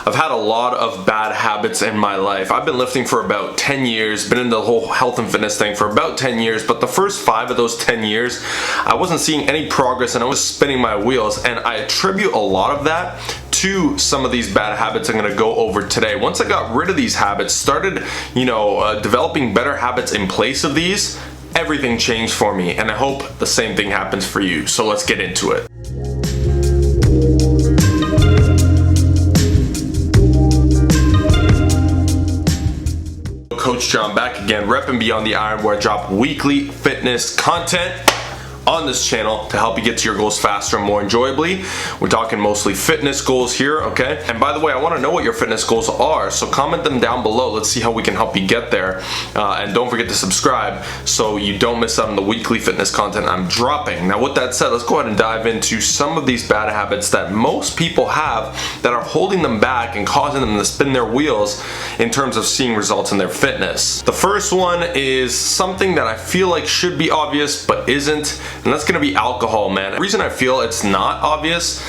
I've had a lot of bad habits in my life. I've been lifting for about 10 years, been in the whole health and fitness thing for about 10 years, but the first 5 of those 10 years, I wasn't seeing any progress and I was spinning my wheels, and I attribute a lot of that to some of these bad habits I'm gonna go over today. Once I got rid of these habits, started, developing better habits in place of these, everything changed for me, and I hope the same thing happens for you. So let's get into it. Coach John back again, repping Beyond the Iron, where I drop weekly fitness content on this channel to help you get to your goals faster and more enjoyably. We're talking mostly fitness goals here, okay? And by the way, I want to know what your fitness goals are, so comment them down below. Let's see how we can help you get there. And don't forget to subscribe so you don't miss out on the weekly fitness content I'm dropping. Now with that said, let's go ahead and dive into some of these bad habits that most people have that are holding them back and causing them to spin their wheels in terms of seeing results in their fitness. The first one is something that I feel like should be obvious but isn't, and that's gonna be alcohol, man. The reason I feel it's not obvious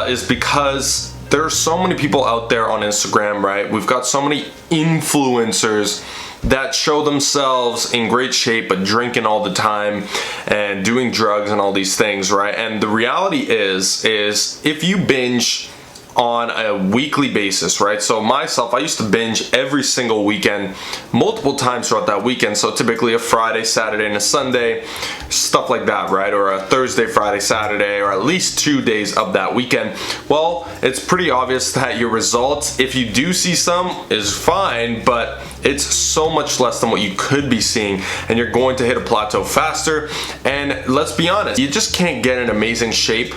is because there are so many people out there on Instagram, right? We've got so many influencers that show themselves in great shape but drinking all the time and doing drugs and all these things, right? And the reality is if you binge on a weekly basis, right? So myself, I used to binge every single weekend, multiple times throughout that weekend. So typically a Friday, Saturday, and a Sunday, stuff like that, right? Or a Thursday, Friday, Saturday, or at least 2 days of that weekend. Well, it's pretty obvious that your results, if you do see some, is fine, but it's so much less than what you could be seeing, and you're going to hit a plateau faster. And let's be honest, you just can't get in amazing shape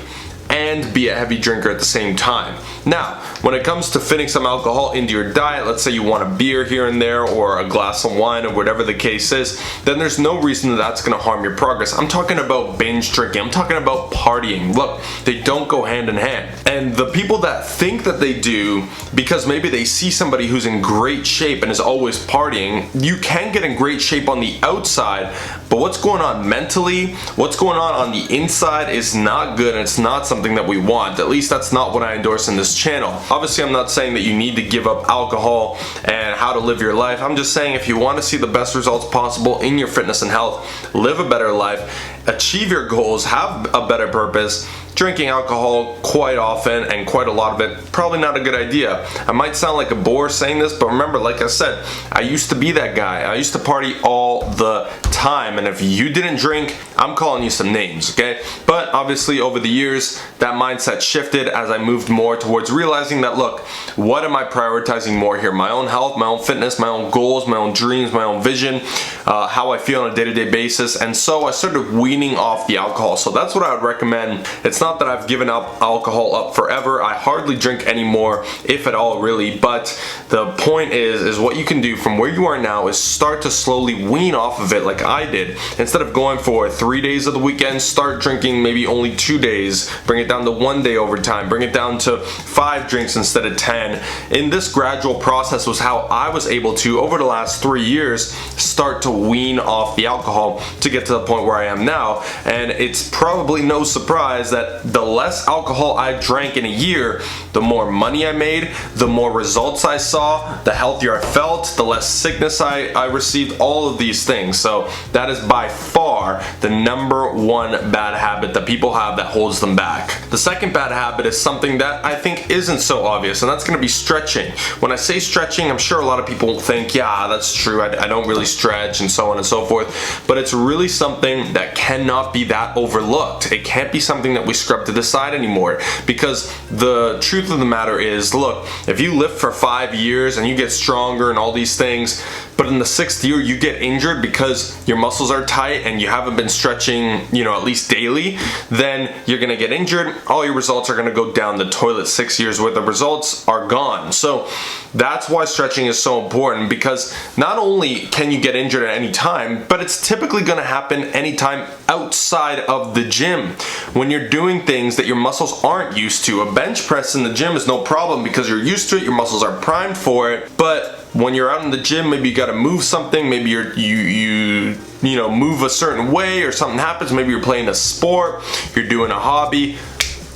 and be a heavy drinker at the same time. Now, when it comes to fitting some alcohol into your diet, let's say you want a beer here and there or a glass of wine or whatever the case is, then there's no reason that that's gonna harm your progress. I'm talking about binge drinking, I'm talking about partying. Look, they don't go hand in hand. And the people that think that they do because maybe they see somebody who's in great shape and is always partying, you can get in great shape on the outside, but what's going on mentally, what's going on the inside is not good, and it's not something that we want. At least that's not what I endorse in this channel. Obviously, I'm not saying that you need to give up alcohol and how to live your life. I'm just saying if you want to see the best results possible in your fitness and health, live a better life, achieve your goals, have a better purpose, drinking alcohol quite often and quite a lot of it, probably not a good idea. I might sound like a bore saying this, but remember, like I said, I used to be that guy. I used to party all the time, and if you didn't drink, I'm calling you some names, okay? But obviously over the years, that mindset shifted as I moved more towards realizing that, look, what am I prioritizing more here? My own health, my own fitness, my own goals, my own dreams, my own vision, how I feel on a day-to-day basis, and so I started weaning off the alcohol. So that's what I would recommend. It's not that I've given up alcohol up forever. I hardly drink anymore, if at all, really, but the point is what you can do from where you are now is start to slowly wean off of it like I did. Instead of going for 3 days of the weekend, start drinking maybe only 2 days, bring it down to 1 day over time, bring it down to 5 drinks instead of 10. In this gradual process was how I was able to, over the last 3 years, start to wean off the alcohol to get to the point where I am now. And it's probably no surprise that the less alcohol I drank in a year, the more money I made, the more results I saw, the healthier I felt, the less sickness I received, all of these things. So that is by far the number one bad habit that people have that holds them back. The second bad habit is something that I think isn't so obvious, and that's going to be stretching. When I say stretching, I'm sure a lot of people think, yeah, that's true, I don't really stretch and so on and so forth, but it's really something that cannot be that overlooked. It can't be something that we scrub to the side anymore, because the truth of the matter is, look, if you lift for 5 years and you get stronger and all these things, but in the 6th year you get injured because your muscles are tight and you haven't been stretching, at least daily, then you're gonna get injured. All your results are gonna go down the toilet. 6 years worth of results are gone. So that's why stretching is so important, because not only can you get injured at any time, but it's typically gonna happen anytime outside of the gym when you're doing things that your muscles aren't used to. A bench press in the gym is no problem because you're used to it, your muscles are primed for it, but when you're out in the gym, maybe you got to move something, maybe you move a certain way or something happens, maybe you're playing a sport, you're doing a hobby,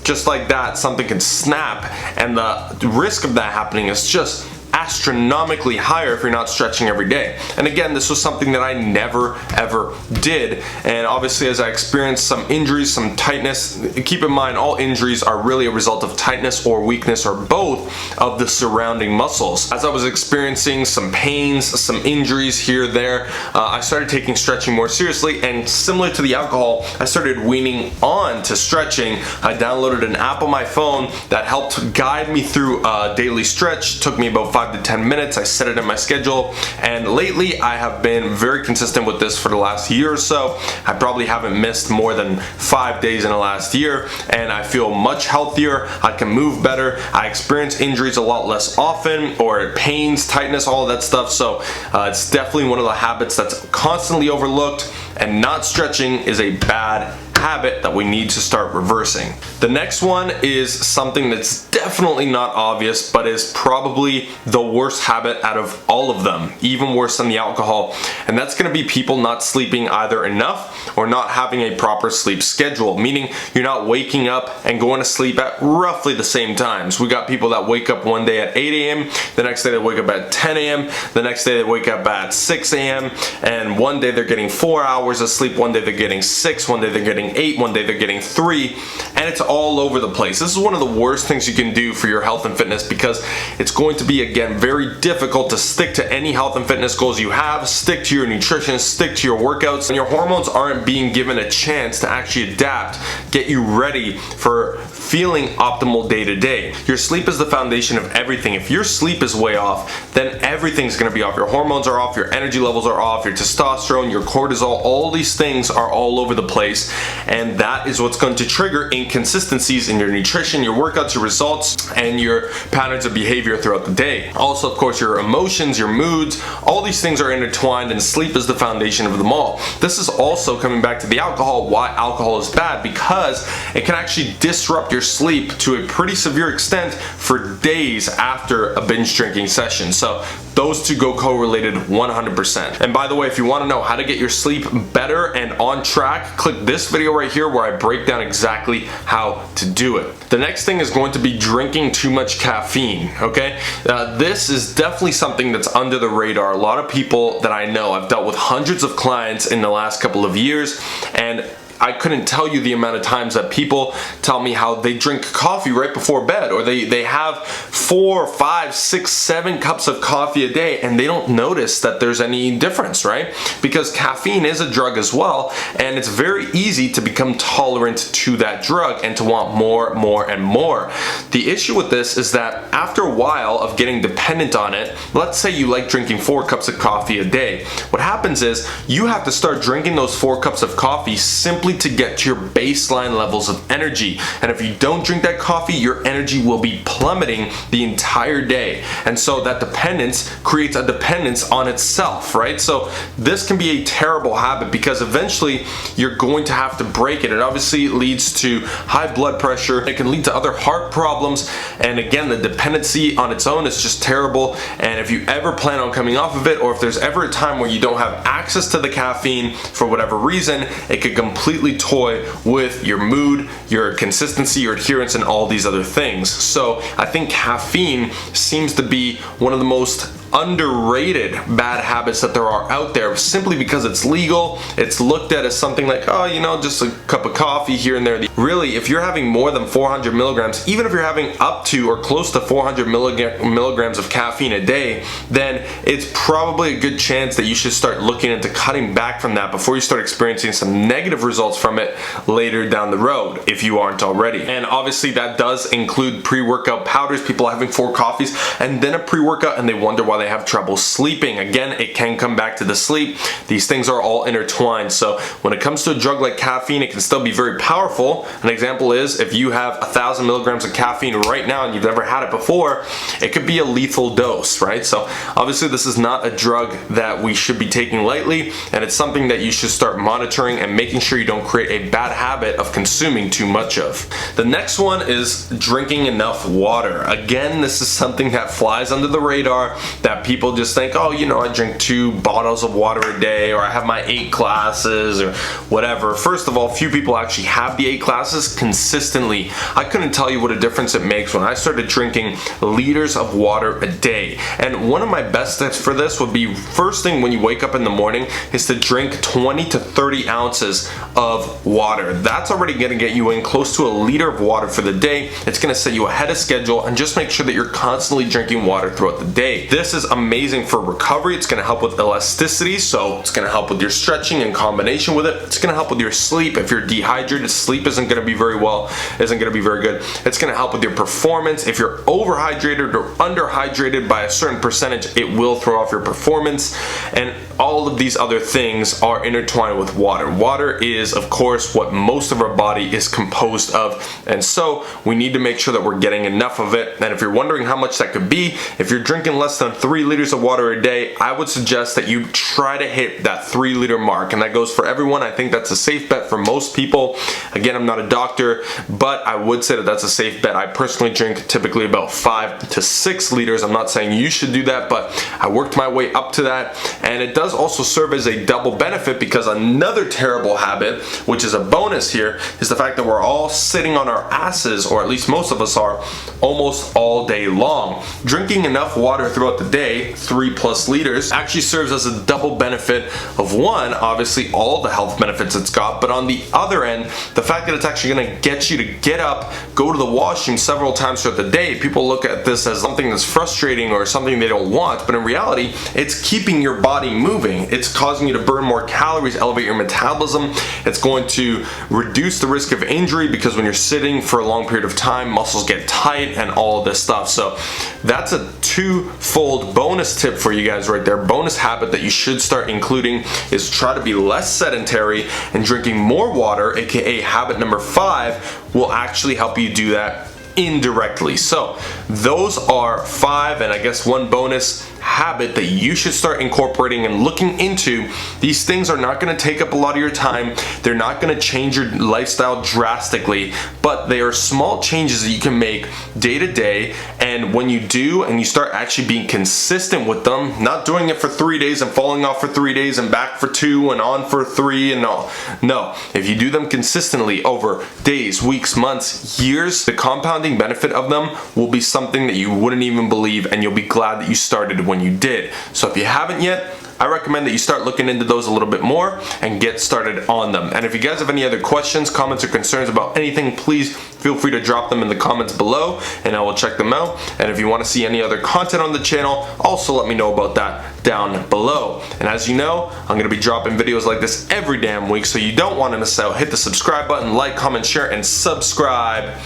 just like that, something can snap, and the risk of that happening is just astronomically higher if you're not stretching every day. And again, this was something that I never ever did, and obviously as I experienced some injuries, some tightness, keep in mind all injuries are really a result of tightness or weakness or both of the surrounding muscles. As I was experiencing some pains, some injuries here there, I started taking stretching more seriously, and similar to the alcohol, I started weaning on to stretching. I downloaded an app on my phone that helped guide me through a daily stretch. It took me about 5 to 10 minutes. I set it in my schedule, and lately I have been very consistent with this for the last year or so. I probably haven't missed more than 5 days in the last year, and I feel much healthier. I can move better. I experience injuries a lot less often, or pains, tightness, all of that stuff. So it's definitely one of the habits that's constantly overlooked, and not stretching is a bad habit that we need to start reversing. The next one is something that's definitely not obvious, but is probably the worst habit out of all of them, even worse than the alcohol, and that's going to be people not sleeping either enough or not having a proper sleep schedule, meaning you're not waking up and going to sleep at roughly the same times. We got people that wake up one day at 8 a.m., the next day they wake up at 10 a.m., the next day they wake up at 6 a.m., and one day they're getting 4 hours of sleep, one day they're getting 6, one day they're getting 8, one day they're getting 3, and it's all over the place. This is one of the worst things you can do for your health and fitness, because it's going to be, again, very difficult to stick to any health and fitness goals you have, stick to your nutrition, stick to your workouts, and your hormones aren't being given a chance to actually adapt, get you ready for feeling optimal day to day. Your sleep is the foundation of everything. If your sleep is way off, then everything's going to be off. Your hormones are off, your energy levels are off, your testosterone, your cortisol, all these things are all over the place, and that is what's going to trigger inconsistencies in your nutrition, your workouts, your results, and your patterns of behavior throughout the day. Also, of course, your emotions, your moods, all these things are intertwined, and sleep is the foundation of them all. This is also coming back to the alcohol, why alcohol is bad, because it can actually disrupt your sleep to a pretty severe extent for days after a binge drinking session. So those two go correlated 100%. And by the way, if you want to know how to get your sleep better and on track, click this video right here where I break down exactly how to do it. The next thing is going to be drinking too much caffeine, okay? This is definitely something that's under the radar. A lot of people that I know, I've dealt with hundreds of clients in the last couple of years, and I couldn't tell you the amount of times that people tell me how they drink coffee right before bed, or they have 4, 5, 6, 7 cups of coffee a day, and they don't notice that there's any difference, right? Because caffeine is a drug as well, and it's very easy to become tolerant to that drug and to want more, more, and more. The issue with this is that after a while of getting dependent on it, let's say you like drinking 4 cups of coffee a day, what happens is you have to start drinking those 4 cups of coffee simply to get to your baseline levels of energy. And if you don't drink that coffee, your energy will be plummeting the entire day. And so that dependence creates a dependence on itself, right? So this can be a terrible habit, because eventually you're going to have to break it. It obviously leads to high blood pressure. It can lead to other heart problems. And again, the dependency on its own is just terrible. And if you ever plan on coming off of it, or if there's ever a time where you don't have access to the caffeine for whatever reason, it could completely toy with your mood, your consistency, your adherence, and all these other things. So I think caffeine seems to be one of the most underrated bad habits that there are out there, simply because it's legal. It's looked at as something like, oh, you know, just a cup of coffee here and there. Really, if you're having more than 400 milligrams, even if you're having up to or close to 400 milligrams of caffeine a day, then it's probably a good chance that you should start looking into cutting back from that before you start experiencing some negative results from it later down the road, if you aren't already. And obviously that does include pre-workout powders. People are having 4 coffees and then a pre-workout, and they wonder why they have trouble sleeping. Again, it can come back to the sleep. These things are all intertwined. So when it comes to a drug like caffeine, it can still be very powerful. An example is if you have 1,000 milligrams of caffeine right now and you've never had it before, it could be a lethal dose, right? So obviously this is not a drug that we should be taking lightly, and it's something that you should start monitoring and making sure you don't create a bad habit of consuming too much of. The next one is drinking enough water. Again, this is something that flies under the radar, that that people just think, oh, you know, I drink 2 bottles of water a day, or I have my 8 glasses or whatever. First of all, few people actually have the 8 glasses consistently. I couldn't tell you what a difference it makes when I started drinking liters of water a day. And one of my best tips for this would be, first thing when you wake up in the morning is to drink 20 to 30 ounces of water. That's already going to get you in close to a liter of water for the day. It's going to set you ahead of schedule, and just make sure that you're constantly drinking water throughout the day. This is amazing for recovery. It's going to help with elasticity, so it's going to help with your stretching in combination with it. It's going to help with your sleep. If you're dehydrated, sleep isn't going to be very good. It's going to help with your performance. If you're overhydrated or underhydrated by a certain percentage, it will throw off your performance. And all of these other things are intertwined with water. Water is, of course, what most of our body is composed of, and so we need to make sure that we're getting enough of it. And if you're wondering how much that could be, if you're drinking less than 3 liters of water a day, I would suggest that you try to hit that 3 liter mark, and that goes for everyone. I think that's a safe bet for most people. Again, I'm not a doctor, but I would say that that's a safe bet. I personally drink typically about 5 to 6 liters. I'm not saying you should do that, but I worked my way up to that, and it does also serve as a double benefit, because another terrible habit, which is a bonus here, is the fact that we're all sitting on our asses, or at least most of us are, almost all day long. Drinking enough water throughout the day, 3+ liters, actually serves as a double benefit of, one, obviously all the health benefits it's got, but on the other end, the fact that it's actually going to get you to get up, go to the washroom several times throughout the day. People look at this as something that's frustrating or something they don't want, but in reality, it's keeping your body moving. It's causing you to burn more calories, elevate your metabolism. It's going to reduce the risk of injury, because when you're sitting for a long period of time, muscles get tight and all of this stuff. So that's a twofold bonus tip for you guys right there. Bonus habit that you should start including is try to be less sedentary, and drinking more water, aka habit number 5, will actually help you do that indirectly. So those are 5, and I guess 1 bonus habit that you should start incorporating and looking into. These things are not going to take up a lot of your time. They're not going to change your lifestyle drastically, but they are small changes that you can make day to day. And when you do, and you start actually being consistent with them, not doing it for 3 days and falling off for 3 days and back for 2 and on for 3 and all. No, if you do them consistently over days, weeks, months, years, the compounding benefit of them will be something that you wouldn't even believe, and you'll be glad that you started when you did. So if you haven't yet, I recommend that you start looking into those a little bit more and get started on them. And if you guys have any other questions, comments, or concerns about anything, please feel free to drop them in the comments below, and I will check them out. And if you want to see any other content on the channel, also let me know about that down below. And as you know, I'm going to be dropping videos like this every damn week, so you don't want to miss out. Hit the subscribe button, like, comment, share, and subscribe.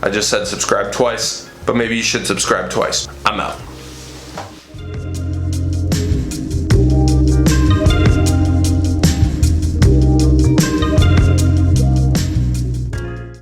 I just said subscribe twice, but maybe you should subscribe twice. I'm out.